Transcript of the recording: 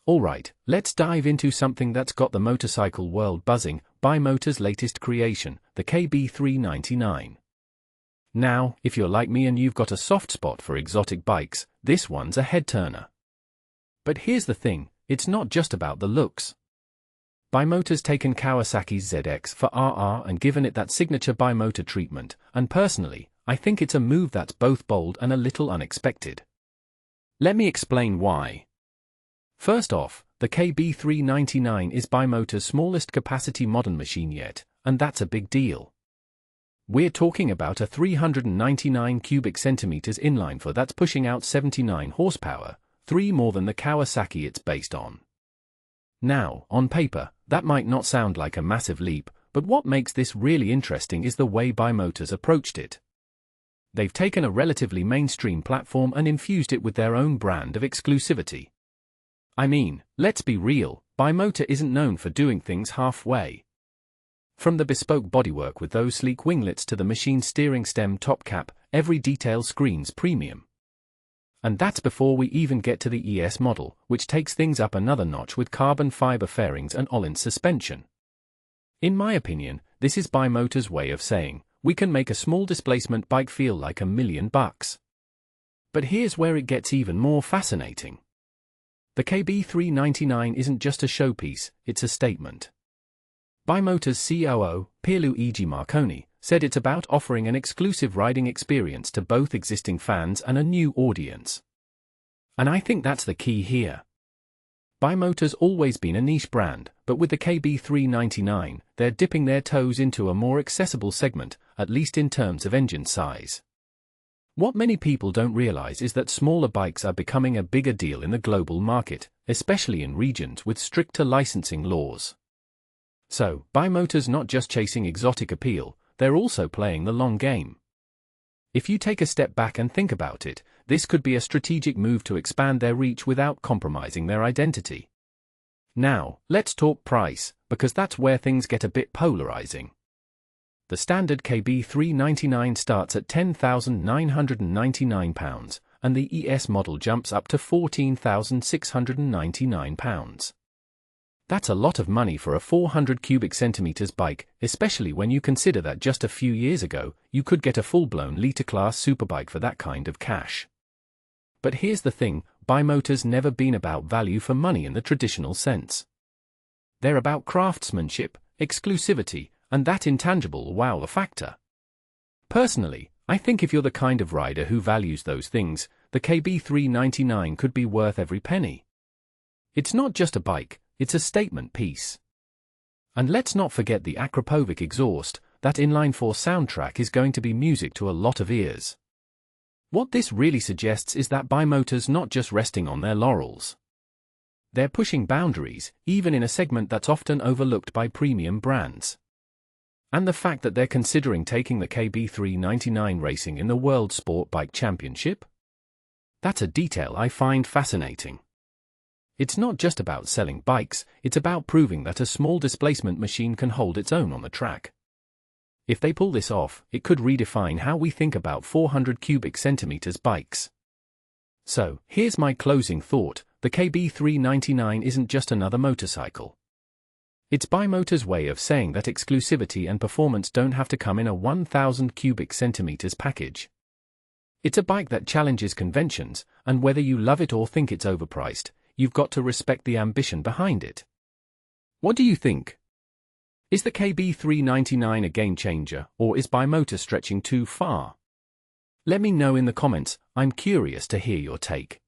Alright, let's dive into something that's got the motorcycle world buzzing, Bimota's latest creation, the KB399. Now, if you're like me and you've got a soft spot for exotic bikes, this one's a head-turner. But here's the thing, it's not just about the looks. Bimota's taken Kawasaki's ZX-4RR and given it that signature Bimota treatment, and personally, I think it's a move that's both bold and a little unexpected. Let me explain why. First off, the KB399 is Bimota's smallest capacity modern machine yet, and that's a big deal. We're talking about a 399 cubic centimeters inline four that's pushing out 79 horsepower, 3 more than the Kawasaki it's based on. Now, on paper, that might not sound like a massive leap, but what makes this really interesting is the way Bimota's approached it. They've taken a relatively mainstream platform and infused it with their own brand of exclusivity. I mean, let's be real, Bimota isn't known for doing things halfway. From the bespoke bodywork with those sleek winglets to the machine steering stem top cap, every detail screams premium. And that's before we even get to the ES model, which takes things up another notch with carbon fiber fairings and all-in suspension. In my opinion, this is Bimota's way of saying, we can make a small displacement bike feel like $1 million. But here's where it gets even more fascinating. The KB399 isn't just a showpiece, it's a statement. Bimota's COO, Pierluigi Marconi, said it's about offering an exclusive riding experience to both existing fans and a new audience. And I think that's the key here. Bimota's always been a niche brand, but with the KB399, they're dipping their toes into a more accessible segment, at least in terms of engine size. What many people don't realize is that smaller bikes are becoming a bigger deal in the global market, especially in regions with stricter licensing laws. So, Bimota's not just chasing exotic appeal, they're also playing the long game. If you take a step back and think about it, this could be a strategic move to expand their reach without compromising their identity. Now, let's talk price, because that's where things get a bit polarizing. The standard KB399 starts at £10,999, and the ES model jumps up to £14,699. That's a lot of money for a 400 cubic centimeters bike, especially when you consider that just a few years ago, you could get a full-blown liter-class superbike for that kind of cash. But here's the thing, Bimota's never been about value for money in the traditional sense. They're about craftsmanship, exclusivity, and that intangible wow factor. Personally, I think if you're the kind of rider who values those things, the KB399 could be worth every penny. It's not just a bike, it's a statement piece. And let's not forget the Akrapovic exhaust, that inline-four soundtrack is going to be music to a lot of ears. What this really suggests is that Bimota's not just resting on their laurels. They're pushing boundaries, even in a segment that's often overlooked by premium brands. And the fact that they're considering taking the KB399 racing in the World Sport Bike Championship? That's a detail I find fascinating. It's not just about selling bikes, it's about proving that a small displacement machine can hold its own on the track. If they pull this off, it could redefine how we think about 400 cubic centimeters bikes. So, here's my closing thought, the KB399 isn't just another motorcycle. It's Bimota's way of saying that exclusivity and performance don't have to come in a 1000 cubic centimeters package. It's a bike that challenges conventions, and whether you love it or think it's overpriced, you've got to respect the ambition behind it. What do you think? Is the KB399 a game changer, or is Bimota stretching too far? Let me know in the comments, I'm curious to hear your take.